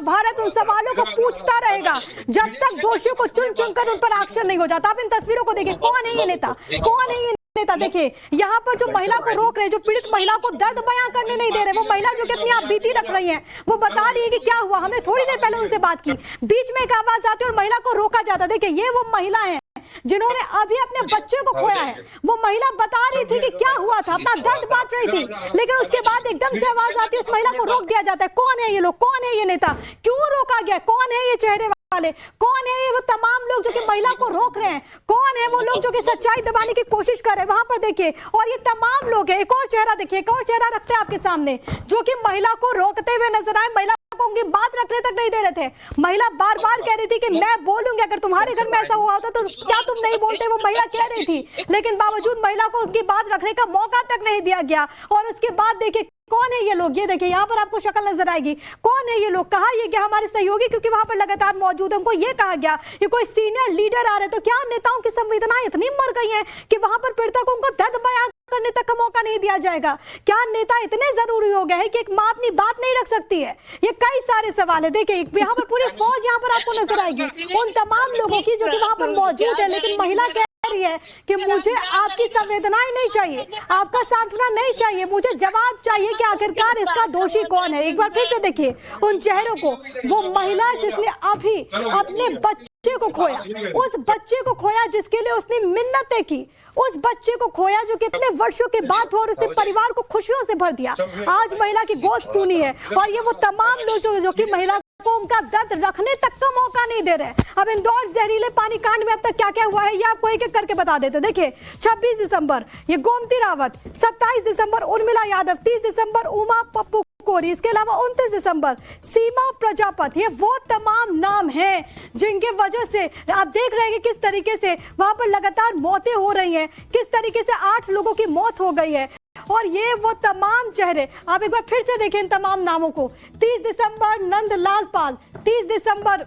भारत उन सवालों को पूछता रहेगा जब तक दोषियों को चुन चुनकर उन पर एक्शन नहीं हो जाता। आप इन तस्वीरों को देखिए, कौन है ये नेता, कौन है ये नेता? देखिए यहाँ पर जो महिला को रोक रहे, जो पीड़ित महिला को दर्द बयां करने नहीं दे रहे, वो महिला जो कि अपनी आप बीती रख रही है, वो बता रही है कि क्या हुआ। हमने थोड़ी देर पहले उनसे बात की, बीच में एक आवाज आती है और महिला को रोका जाता। देखिए ये वो महिला है जिन्होंने अभी अपने बच्चे को खोया है। वो महिला बता रही थी कि क्या हुआ था, अपना दर्द बांट रही थी, लेकिन उसके बाद एकदम से आवाज आती है, उस महिला को रोक दिया जाता है। कौन है ये लोग, कौन है ये नेता, क्यों रोका गया, कौन है ये चेहरे वाले, कौन है ये वो तमाम लोग जो कि महिला को रोक रहे हैं, कौन है वो लोग जो कि सच्चाई दबाने की कोशिश कर रहे हैं वहां पर? देखिए, और ये तमाम लोग हैं। एक और चेहरा देखिए, एक और चेहरा रखते हैं आपके सामने जो कि महिला को रोकते हुए नजर आए, महिला को उनकी बात रखने तक नहीं दे रहे थे। महिला बार बार कह रही थी कि मैं बोलूंगी, अगर तुम्हारे घर में ऐसा हुआ होता तो क्या तुम नहीं बोलते, वो महिला कह रही थी, लेकिन बावजूद महिला को उनकी बात रखने का मौका तक नहीं दिया गया। और उसके बाद देखिए कौन है ये लोग, ये देखिए यहाँ पर आपको शक्ल नजर आएगी, कौन है ये लोग, कहा ये गया हमारे सहयोगी, क्योंकि वहां पर लगातार मौजूद है, उनको ये कहा गया ये कोई सीनियर लीडर आ रहे। तो क्या नेताओं की संवेदनाएं इतनी मर गई हैं कि वहां पर पीड़िता को उनको दर्द बयां करने तक का मौका नहीं दिया जाएगा? क्या नेता इतने जरूरी हो गए हैं कि एक मां अपनी बात नहीं रख सकती है? ये कई सारे सवाल है। देखिए यहाँ पर पूरी फौज यहाँ पर आपको नजर आएगी उन तमाम लोगों की जो कि वहां पर मौजूद है, लेकिन महिला रही है कि मुझे आपकी संवेदनाएं नहीं चाहिए, आपका सांत्वना नहीं चाहिए, मुझे जवाब चाहिए कि आखिरकार इसका दोषी कौन है। एक बार फिर से देखिए उन चेहरों को, वो महिला जिसने अभी अपने बच्चे को खोया, उस बच्चे को खोया जिसके लिए उसने मिन्नतें की, उस बच्चे को खोया जो कितने वर्षों के बाद हुआ और उसने परिवार को खुशियों से भर दिया। आज महिला की गोद सुनी है और ये वो तमाम लोग जो कि महिला को उनका दर्द रखने तक का मौका नहीं दे रहे। अब इंदौर जहरीले पानी कांड में अब तक क्या क्या हुआ है ये आपको एक एक करके बता देते। देखिए 26 दिसंबर ये गोमती रावत, 27 दिसंबर उर्मिला यादव, 30 दिसंबर उमा पप्पू कोरी, इसके अलावा 29 दिसंबर सीमा प्रजापति। ये वो तमाम नाम हैं जिनके वजह से आप देख रहे हैं कि किस तरीके से वहां पर लगातार मौतें हो रही हैं, किस तरीके से 8 लोगों की मौत हो गई है। और ये वो तमाम चेहरे आप एक बार फिर से देखें इन तमाम नामों को। 30 दिसंबर नंदलाल पाल, 30 दिसंबर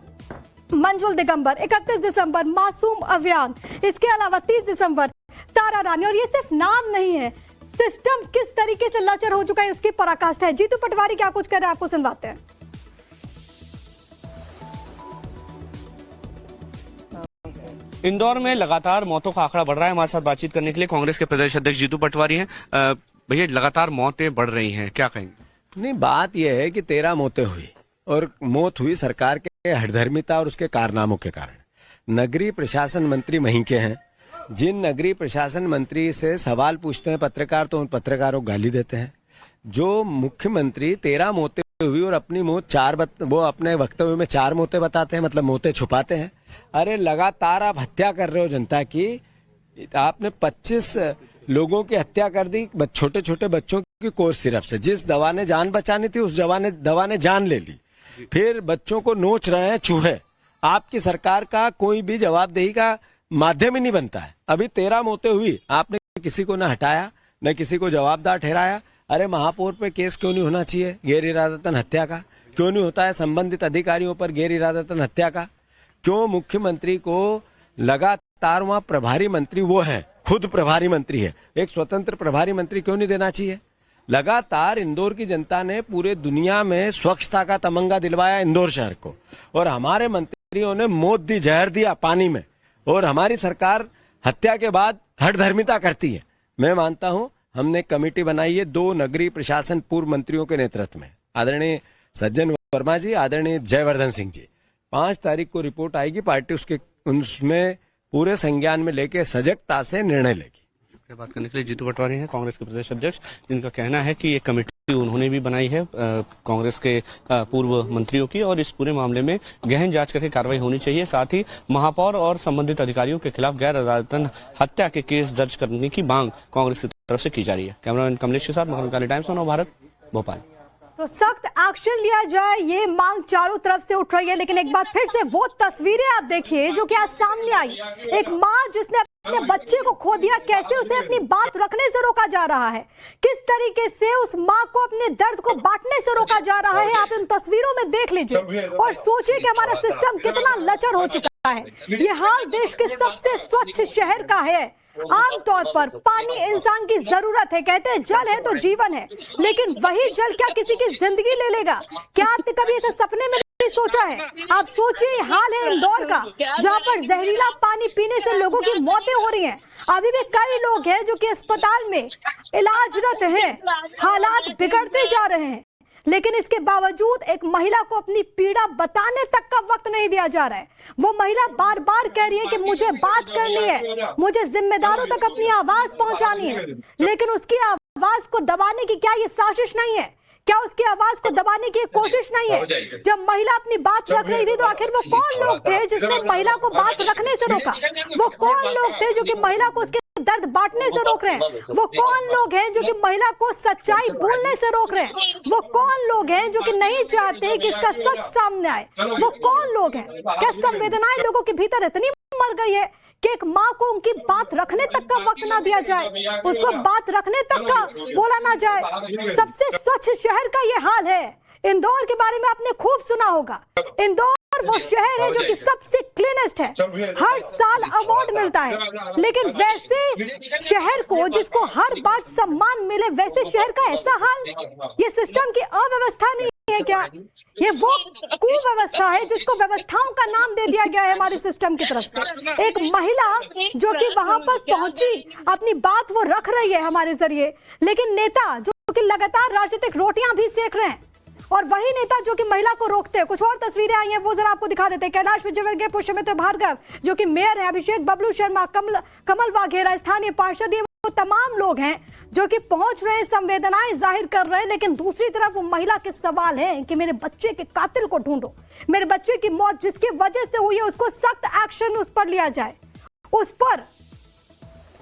मंजुल दिगंबर, 31 दिसंबर मासूम अभियान, इसके अलावा 30 दिसंबर तारा रानी। और ये सिर्फ नाम नहीं है, सिस्टम किस तरीके से लचर हो चुका है उसकी पराकाष्ठा है। जीतू पटवारी क्या कुछ कर रहे हैं आपको सुनवाते हैं। इंदौर में लगातार मौतों का आंकड़ा बढ़ रहा है। हमारे साथ बातचीत करने के लिए कांग्रेस के प्रदेश अध्यक्ष जीतू पटवारी हैं। भैया लगातार मौतें बढ़ रही हैं, क्या कहेंगे? नहीं, बात यह है कि 13 मौतें हुई और मौत हुई सरकार के हठधर्मिता और उसके कारनामों के कारण। नगरीय प्रशासन मंत्री वहीं के हैं। जिन नगरीय प्रशासन मंत्री से सवाल पूछते हैं पत्रकार तो उन पत्रकारों को गाली देते हैं। जो मुख्यमंत्री 13 मौतें हुई और अपनी मौत 4 वो अपने वक्तव्य में 4 मौतें बताते हैं, मतलब मौतें छुपाते हैं। अरे लगातार आप हत्या कर रहे हो जनता की। आपने 25 लोगों की हत्या कर दी छोटे छोटे बच्चों की कोर्स सिरप से। जिस दवा ने जान बचानी थी उस दवा ने जान ले ली। फिर बच्चों को नोच रहे हैं चूहे। आपकी सरकार का कोई भी जवाबदेही का माध्यम ही नहीं बनता है। अभी 13 मौतें हुई, आपने किसी को न हटाया न किसी को जवाबदार ठहराया। अरे महापौर पे केस क्यों नहीं होना चाहिए गैर इरादतन हत्या का? क्यों नहीं होता है संबंधित अधिकारियों पर गैर इरादतन हत्या का? क्यों मुख्यमंत्री को लगातार वहां प्रभारी मंत्री वो है, खुद प्रभारी मंत्री है, एक स्वतंत्र प्रभारी मंत्री क्यों नहीं देना चाहिए? लगातार इंदौर की जनता ने पूरे दुनिया में स्वच्छता का तमंगा दिलवाया इंदौर शहर को, और हमारे मंत्रियों ने मौत दी, जहर दिया पानी में। और हमारी सरकार हत्या के बाद हठधर्मिता करती है। मैं मानता हूं हमने कमेटी बनाई है 2 नगरीय प्रशासन पूर्व मंत्रियों के नेतृत्व में, आदरणीय सज्जन वर्मा जी, आदरणीय जयवर्धन सिंह जी। 5 तारीख को रिपोर्ट आएगी, पार्टी उसमें पूरे संज्ञान में लेके सजगता से निर्णय लेगी। बात करने के लिए जीतू पटवारी हैं कांग्रेस के प्रदेश अध्यक्ष, जिनका कहना है कि ये कमेटी उन्होंने भी बनाई है कांग्रेस के पूर्व मंत्रियों की, और इस पूरे मामले में गहन जांच करके कार्रवाई होनी चाहिए। साथ ही महापौर और संबंधित अधिकारियों के खिलाफ गैर अदालतन हत्या के केस दर्ज करने की मांग कांग्रेस की तरफ से की जा रही है। कैमरामैन कमलेश के साथ मकरकाली टाइम्स नव भारत, भोपाल। तो सख्त एक्शन लिया जाए ये मांग चारों तरफ से उठ रही है, लेकिन एक बार फिर से वो तस्वीरें आप देखिए जो कि आज सामने आई। एक मां जिसने अपने बच्चे को खो दिया, कैसे उसे अपनी बात रखने से रोका जा रहा है, किस तरीके से उस मां को अपने दर्द को बांटने से रोका जा रहा है, आप इन तस्वीरों में देख लीजिए और सोचिए कि हमारा सिस्टम कितना लचर हो चुका है। ये हाल देश के सबसे स्वच्छ शहर का है। आमतौर पर पानी इंसान की जरूरत है, कहते हैं जल है तो जीवन है, लेकिन वही जल क्या किसी की जिंदगी ले लेगा? क्या आपने कभी ऐसे सपने में सोचा है। आप सोचिए हाल है इंदौर का, जहां पर जहरीला पानी पीने से लोगों की मौतें हो रही हैं। अभी भी कई लोग हैं जो कि अस्पताल में इलाजरत हैं, हालात बिगड़ते जा रहे हैं, लेकिन इसके बावजूद एक महिला को अपनी पीड़ा बताने तक का वक्त नहीं दिया जा रहा है। वो महिला बार बार कह रही है कि मुझे बात करनी है, मुझे जिम्मेदारों तक अपनी आवाज पहुंचानी है, लेकिन उसकी आवाज को दबाने की क्या ये साजिश नहीं है? क्या उसकी आवाज को दबाने की कोशिश नहीं है? जब महिला अपनी बात रख रही थी तो आखिर वो कौन लोग थे जिसने महिला को बात रखने से रोका? वो कौन लोग थे जो कि महिला को उसके दर्द बांटने से रोक रहे हैं? वो कौन लोग हैं जो कि महिला को सच्चाई बोलने से रोक रहे हैं? वो कौन लोग हैं जो कि नहीं चाहते कि इसका सच सामने आए? वो कौन लोग हैं? क्या संवेदनाएं लोगों के भीतर इतनी मर गई है कि एक माँ को उनकी बात रखने तक का वक्त ना दिया जाए, उसको बात रखने तक का बोला ना जाए? सबसे स्वच्छ शहर का ये हाल है। इंदौर के बारे में आपने खूब सुना होगा। इंदौर वो शहर है जो कि सबसे क्लीनेस्ट है, हर साल अवार्ड मिलता है, लेकिन वैसे शहर को जिसको हर बार सम्मान मिले, वैसे शहर का ऐसा हाल? ये सिस्टम की अव्यवस्था नहीं है क्या? ये वो कुव्यवस्था है जिसको व्यवस्थाओं का नाम दे दिया गया है हमारे सिस्टम की तरफ से। एक महिला जो कि वहां पर पहुंची, अपनी बात वो रख रही है हमारे जरिए, लेकिन नेता जो कि लगातार राजनीतिक रोटियां भी सेक रहे हैं, और वही नेता जो कि महिला को रोकते हैं। कुछ और तस्वीरें आई हैं, वो जरा आपको दिखा देते हैं। कैलाश विजयवर्गीय, पुष्यमित्र भार्गव जो कि मेयर है, अभिषेक बबलू शर्मा, कमल वाघेला स्थानीय पार्षद, ये वो तमाम लोग हैं जो कि पहुंच रहे हैं, संवेदनाएं जाहिर कर रहे हैं। लेकिन दूसरी तरफ वो महिला के सवाल है कि मेरे बच्चे के कातिल को ढूंढो, मेरे बच्चे की मौत जिसकी वजह से हुई है उसको सख्त एक्शन उस पर लिया जाए, उस पर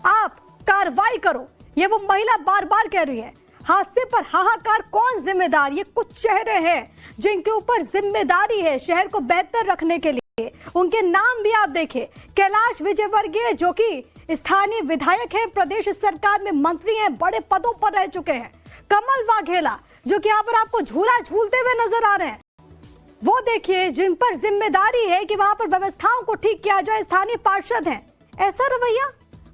आप कार्रवाई करो, ये वो महिला बार बार कह रही है। हादसे पर हाहाकार, कौन जिम्मेदार? ये कुछ चेहरे हैं जिनके ऊपर जिम्मेदारी है शहर को बेहतर रखने के लिए। उनके नाम भी आप देखिए, कैलाश विजयवर्गीय जो कि स्थानीय विधायक है, प्रदेश सरकार में मंत्री हैं, बड़े पदों पर रह चुके हैं। कमल वाघेला जो कि यहाँ पर आपको झूला झूलते हुए नजर आ रहे हैं, वो देखिए जिन पर जिम्मेदारी है कि वहां पर व्यवस्थाओं को ठीक किया जाए, स्थानीय पार्षद हैं। ऐसा रवैया?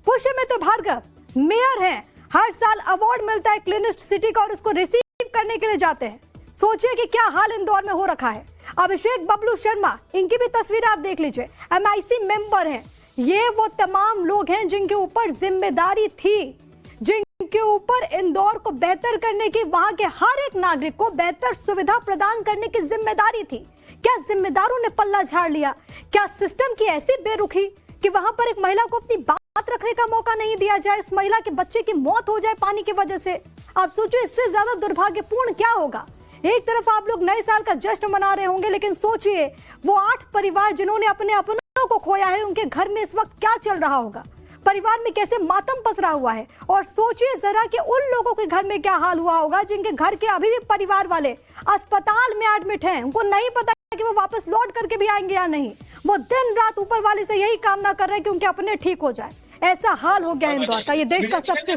पुष्यमित्र भार्गव मेयर हैं, हर साल अवार्ड मिलता है क्लीनेस्ट सिटी का और उसको रिसीव करने के लिए जाते हैं। सोचिए कि क्या हाल इंदौर में हो रखा है। अभिषेक बबलू शर्मा, इनकी भी तस्वीर आप देख लीजिए, MIC मेंबर हैं। ये वो तमाम लोग हैं जिनके ऊपर जिम्मेदारी थी, जिनके ऊपर इंदौर को बेहतर करने की, वहां के हर एक नागरिक को बेहतर सुविधा प्रदान करने की जिम्मेदारी थी। क्या जिम्मेदारों ने पल्ला झाड़ लिया? क्या सिस्टम की ऐसी बेरुखी कि वहां पर एक महिला को अपनी बात रखने का मौका नहीं दिया जाए, इस महिला के बच्चे की मौत हो जाए पानी की वजह से? आप सोचिए इससे ज्यादा दुर्भाग्यपूर्ण क्या होगा। एक तरफ आप लोग नए साल का जश्न मना रहे होंगे, लेकिन सोचिए वो 8 परिवार जिन्होंने अपने अपनों को खोया है, उनके घर में इस वक्त क्या चल रहा होगा, परिवार में कैसे मातम पसरा हुआ है। और सोचिए जरा कि उन लोगों के घर में क्या हाल हुआ होगा जिनके घर के अभी भी परिवार वाले अस्पताल में एडमिट हैं, उनको नहीं पता कि वो वापस लौट करके भी आएंगे या नहीं। वो दिन रात ऊपर वाले से यही कामना कर रहे हैं कि उनके अपने ठीक हो जाए। ऐसा हाल हो गया इंदौर का। ये देश का सबसे